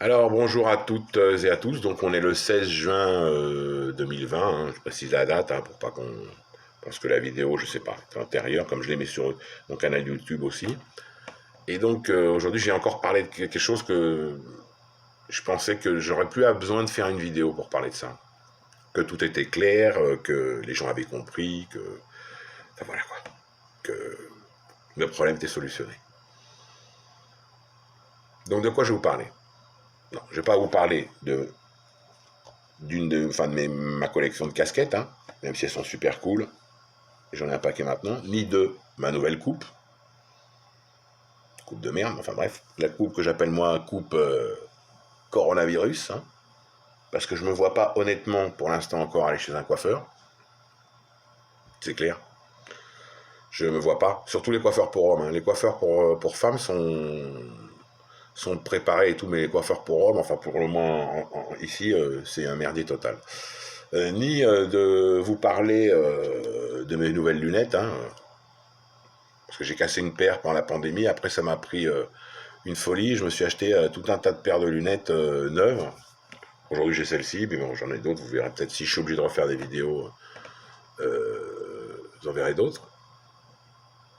Alors bonjour à toutes et à tous, donc on est le 16 juin 2020, hein, je précise la date pour pas qu'on pense que la vidéo, je sais pas, est antérieure, comme je l'ai mis sur mon canal YouTube aussi. Et donc aujourd'hui j'ai encore parlé de quelque chose que je pensais que j'aurais plus besoin de faire une vidéo pour parler de ça. Que tout était clair, que les gens avaient compris, que... Enfin voilà quoi, que le problème était solutionné. Donc de quoi je vais vous parler? Non, je vais pas vous parler de ma collection de casquettes, hein, même si elles sont super cool, j'en ai un paquet maintenant, ni de ma nouvelle coupe de merde, enfin bref, la coupe que j'appelle moi coupe coronavirus, hein, parce que je me vois pas honnêtement pour l'instant encore aller chez un coiffeur, c'est clair, je me vois pas, surtout les coiffeurs pour hommes, hein. Les coiffeurs pour femmes sont préparés et tout, mais les coiffeurs pour hommes, enfin pour le moins ici, c'est un merdier total. Ni de vous parler de mes nouvelles lunettes, hein, parce que j'ai cassé une paire pendant la pandémie, après ça m'a pris une folie, je me suis acheté tout un tas de paires de lunettes neuves. Aujourd'hui j'ai celle-ci, mais bon j'en ai d'autres, vous verrez peut-être si je suis obligé de refaire des vidéos, vous en verrez d'autres.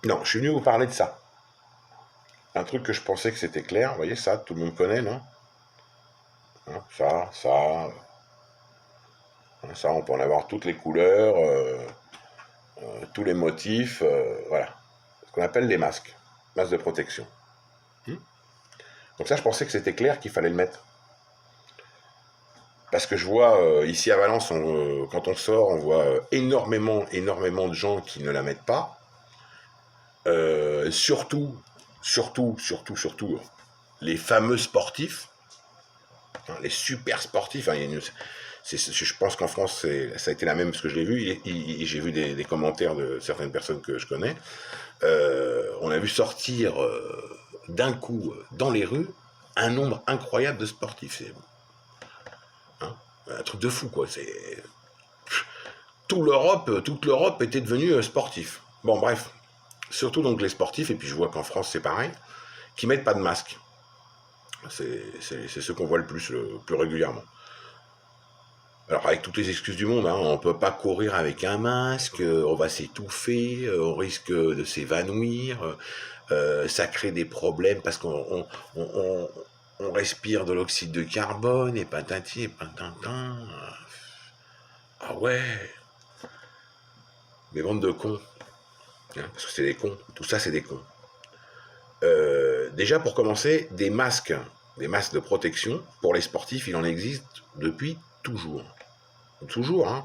Non, je suis venu vous parler de ça. Un truc que je pensais que c'était clair, vous voyez ça, tout le monde connaît, non? Hein, ça, on peut en avoir toutes les couleurs, tous les motifs, voilà. Ce qu'on appelle les masques de protection. Donc ça, je pensais que c'était clair qu'il fallait le mettre. Parce que je vois, ici à Valence, quand on sort, on voit énormément de gens qui ne la mettent pas. Surtout, les fameux sportifs, hein, les super sportifs. Hein, je pense qu'en France, ça a été la même, parce que je l'ai vu, j'ai vu des commentaires de certaines personnes que je connais. On a vu sortir d'un coup dans les rues un nombre incroyable de sportifs. Hein, un truc de fou, quoi. Toute l'Europe était devenue sportif. Bon, bref. Surtout donc les sportifs, et puis je vois qu'en France c'est pareil, qui mettent pas de masque. C'est ceux qu'on voit le plus régulièrement. Alors avec toutes les excuses du monde, hein, on peut pas courir avec un masque, on va s'étouffer, on risque de s'évanouir, ça crée des problèmes parce qu'on respire de l'oxyde de carbone et patati et patintin. Ah ouais, mais bande de cons, hein, parce que c'est des cons, tout ça c'est des cons. Déjà pour commencer, des masques de protection pour les sportifs, il en existe depuis toujours. Toujours, hein.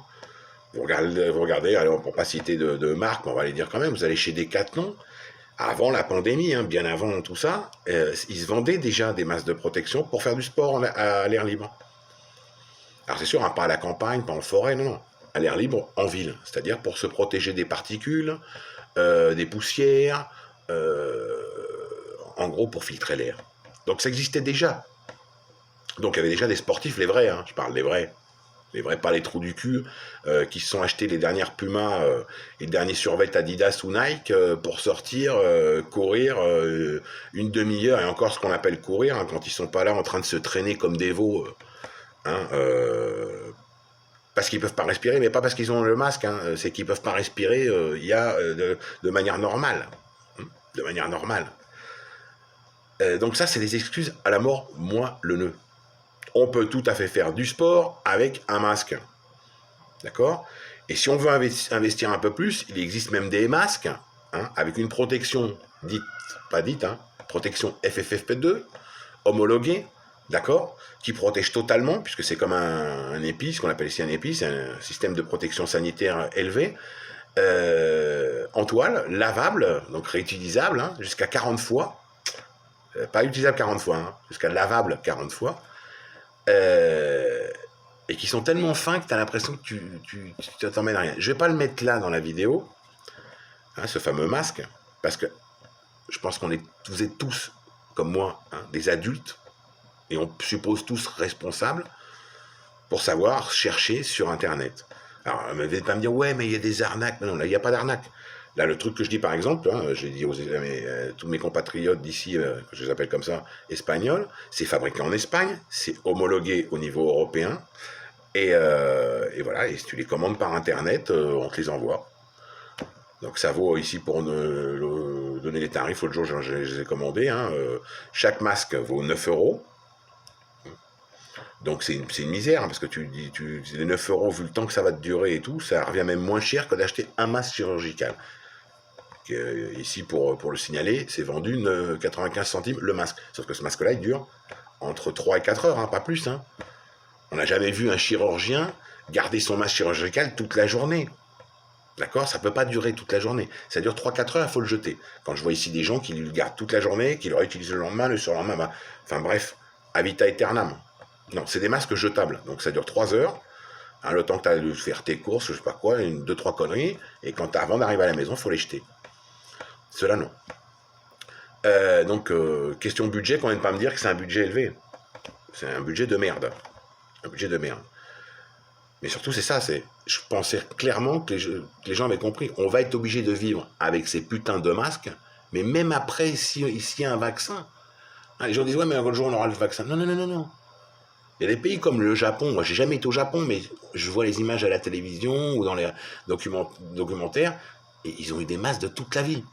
Vous regardez, alors pour pas citer de marque, on va les dire quand même, vous allez chez Decathlon, avant la pandémie, hein, bien avant tout ça, ils se vendaient déjà des masques de protection pour faire du sport à l'air libre. Alors c'est sûr, hein, pas à la campagne, pas en forêt, non, non. À l'air libre, en ville, c'est-à-dire pour se protéger des particules, des poussières, en gros pour filtrer l'air. Donc ça existait déjà. Donc il y avait déjà des sportifs, les vrais, hein, je parle des vrais. Les vrais, pas les trous du cul, qui se sont achetés les dernières Puma et les derniers survêtements Adidas ou Nike pour sortir, courir une demi-heure, et encore ce qu'on appelle courir, hein, quand ils sont pas là en train de se traîner comme des veaux, hein, parce qu'ils peuvent pas respirer, mais pas parce qu'ils ont le masque, hein, c'est qu'ils peuvent pas respirer, de manière normale. Hein, de manière normale. Donc ça, c'est des excuses à la mort moelleux. On peut tout à fait faire du sport avec un masque. D'accord? Et si on veut investir un peu plus, il existe même des masques, hein, avec une protection protection FFP2, homologuée, d'accord? Qui protège totalement, puisque c'est comme un EPI, ce qu'on appelle ici un EPI, c'est un système de protection sanitaire élevé, en toile, lavable, donc réutilisable, hein, jusqu'à 40 fois. Pas utilisable 40 fois, hein, jusqu'à lavable 40 fois. Et qui sont tellement fins que tu as l'impression que tu t'emmènes à rien. Je vais pas le mettre là dans la vidéo, hein, ce fameux masque, parce que je pense vous êtes tous, comme moi, hein, des adultes, et on suppose tous responsables pour savoir chercher sur Internet. Alors, ne venez pas me dire, ouais, mais il y a des arnaques. Non, là, il n'y a pas d'arnaque. Là, le truc que je dis par exemple, hein, j'ai dit tous mes compatriotes d'ici, que je les appelle comme ça, espagnols, c'est fabriqué en Espagne, c'est homologué au niveau européen, et voilà, et si tu les commandes par Internet, on te les envoie. Donc ça vaut ici, pour donner les tarifs, l'autre jour je les ai commandés, hein, chaque masque vaut 9 euros. Donc c'est une misère, hein, parce que les 9 euros, vu le temps que ça va te durer et tout, ça revient même moins cher que d'acheter un masque chirurgical. Ici, pour le signaler, c'est vendu 95 centimes le masque. Sauf que ce masque-là, il dure entre 3 et 4 heures, hein, pas plus. Hein. On n'a jamais vu un chirurgien garder son masque chirurgical toute la journée. D'accord? Ça ne peut pas durer toute la journée. Ça dure 3-4 heures, il faut le jeter. Quand je vois ici des gens qui le gardent toute la journée, qui le réutilisent le lendemain, le surlendemain, bah, enfin bref, à vita aeternam. Non, c'est des masques jetables. Donc ça dure 3 heures. Hein, le temps que tu as de faire tes courses, je sais pas quoi, 2-3 conneries. Et avant d'arriver à la maison, il faut les jeter. Cela non. Donc, question budget, qu'on vienne pas me dire que c'est un budget élevé. C'est un budget de merde. Un budget de merde. Mais surtout, c'est ça, je pensais clairement que les gens avaient compris. On va être obligé de vivre avec ces putains de masques, mais même après, s'il y a un vaccin. Hein, les gens disent, ouais, mais un jour, on aura le vaccin. Non, non, non, non, non. Il y a des pays comme le Japon, moi, j'ai jamais été au Japon, mais je vois les images à la télévision ou dans les documentaires, et ils ont eu des masques de toute la vie.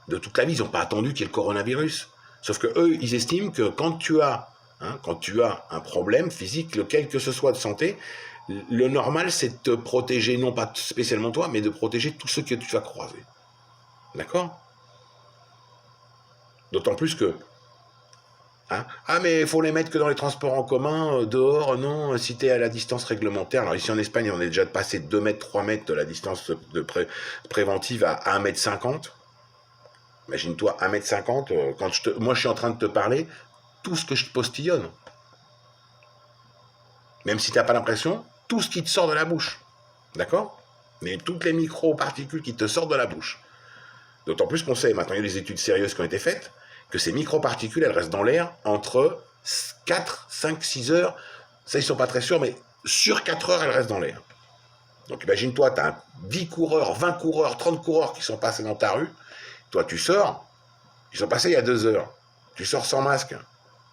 De toute la vie, ils n'ont pas attendu qu'il y ait le coronavirus. Sauf que eux, ils estiment que quand tu as un problème physique, quel que ce soit de santé, le normal, c'est de te protéger, non pas spécialement toi, mais de protéger tous ceux que tu vas croiser. D'accord? D'autant plus que... Hein, ah, mais il faut les mettre que dans les transports en commun, dehors, non, si tu es à la distance réglementaire. Alors ici en Espagne, on est déjà passé de 2 mètres, 3 mètres de la distance préventive à 1,50 m. Imagine-toi, 1,50 m, moi je suis en train de te parler, tout ce que je te postillonne. Même si tu n'as pas l'impression, tout ce qui te sort de la bouche. D'accord? Mais toutes les micro-particules qui te sortent de la bouche. D'autant plus qu'on sait, maintenant il y a des études sérieuses qui ont été faites, que ces micro-particules, elles restent dans l'air entre 4, 5, 6 heures. Ça, ils ne sont pas très sûrs, mais sur 4 heures, elles restent dans l'air. Donc imagine-toi, tu as 10 coureurs, 20 coureurs, 30 coureurs qui sont passés dans ta rue. Toi, tu sors, ils sont passés il y a 2 heures. Tu sors sans masque,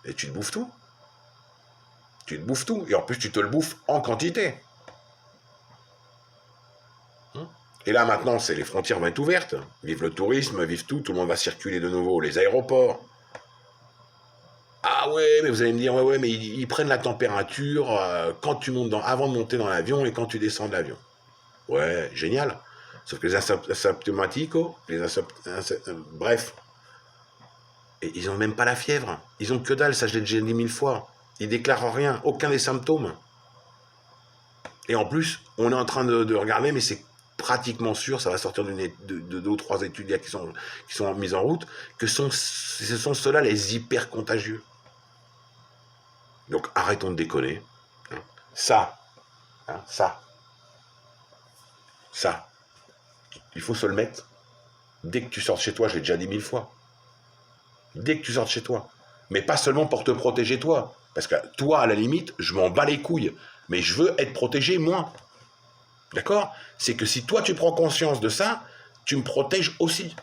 et tu te bouffes tout. Tu te bouffes tout, et en plus, tu te le bouffes en quantité. Et là, maintenant, les frontières vont être ouvertes. Vive le tourisme, vive tout le monde va circuler de nouveau. Les aéroports. Ah ouais, mais vous allez me dire, ouais, mais ils prennent la température quand tu montes avant de monter dans l'avion et quand tu descends de l'avion. Ouais, génial. Sauf que les asymptomatiques, bref, et ils n'ont même pas la fièvre. Ils ont que dalle, ça je l'ai déjà dit 1000 fois. Ils déclarent rien, aucun des symptômes. Et en plus, on est en train de regarder, mais c'est pratiquement sûr, ça va sortir de 2 ou 3 études qui sont mises en route, que ce sont ceux-là les hyper contagieux. Donc arrêtons de déconner. Ça, il faut se le mettre dès que tu sors de chez toi, je l'ai déjà dit 1000 fois. Dès que tu sors de chez toi. Mais pas seulement pour te protéger toi. Parce que toi, à la limite, je m'en bats les couilles. Mais je veux être protégé, moi. D'accord? C'est que si toi, tu prends conscience de ça, tu me protèges aussi.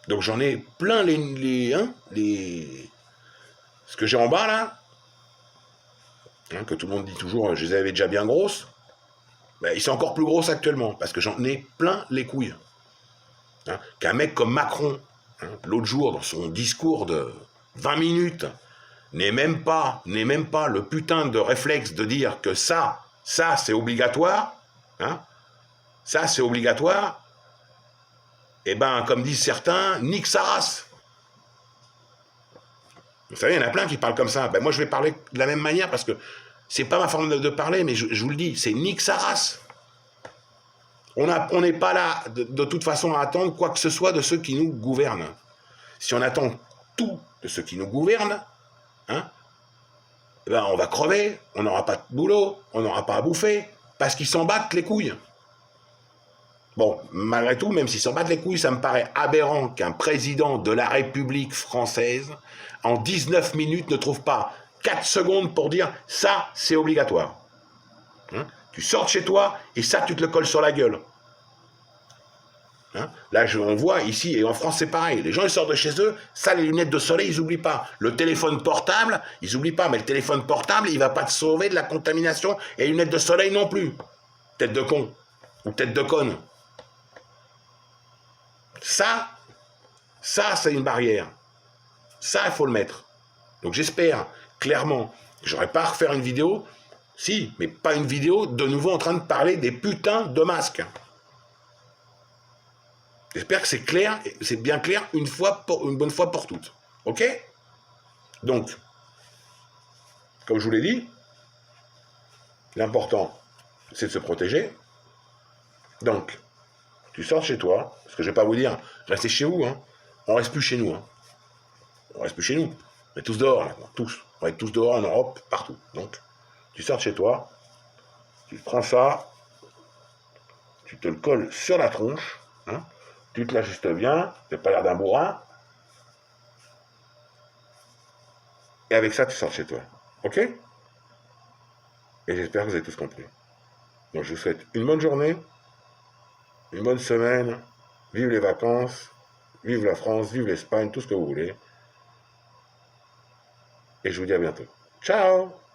Donc j'en ai plein ce que j'ai en bas, là, que tout le monde dit toujours, je les avais déjà bien grosses, ben, ils sont encore plus grosses actuellement, parce que j'en ai plein les couilles. Qu'un mec comme Macron, l'autre jour, dans son discours de 20 minutes, n'ait même pas le putain de réflexe de dire que ça c'est obligatoire, ça c'est obligatoire, et ben, comme disent certains, nique sa race. Vous savez, il y en a plein qui parlent comme ça. Ben, moi, je vais parler de la même manière, parce que c'est pas ma forme de parler, mais je vous le dis, c'est nique sa race. On n'est pas là, de toute façon, à attendre quoi que ce soit de ceux qui nous gouvernent. Si on attend tout de ceux qui nous gouvernent, ben on va crever, on n'aura pas de boulot, on n'aura pas à bouffer, parce qu'ils s'en battent les couilles. Bon, malgré tout, même s'ils s'en battent les couilles, ça me paraît aberrant qu'un président de la République française, en 19 minutes, ne trouve pas 4 secondes pour dire « ça, c'est obligatoire ». Tu sors de chez toi, et ça, tu te le colles sur la gueule. Hein, là, on voit ici, et en France, c'est pareil. Les gens, ils sortent de chez eux, ça, les lunettes de soleil, ils n'oublient pas. Le téléphone portable, ils n'oublient pas, mais le téléphone portable, il ne va pas te sauver de la contamination, et les lunettes de soleil non plus. Tête de con, ou tête de conne. Ça, c'est une barrière. Ça, il faut le mettre. Donc j'espère, clairement, que j'aurai pas à refaire une vidéo, si, mais pas une vidéo de nouveau en train de parler des putains de masques. J'espère que c'est clair, c'est bien clair une bonne fois pour toutes. Ok? Donc, comme je vous l'ai dit, l'important, c'est de se protéger. Donc, tu sors de chez toi, parce que je ne vais pas vous dire, restez chez vous, hein. On ne reste plus chez nous. Hein. On ne reste plus chez nous. On est tous dehors maintenant, tous. On va être tous dehors en Europe, partout. Donc, tu sors de chez toi, tu prends ça, tu te le colles sur la tronche, hein. Tu te l'ajustes bien, tu n'as pas l'air d'un bourrin. Et avec ça, tu sors de chez toi. Ok? Et j'espère que vous avez tous compris. Donc je vous souhaite une bonne journée, une bonne semaine, vive les vacances, vive la France, vive l'Espagne, tout ce que vous voulez. Et je vous dis à bientôt. Ciao!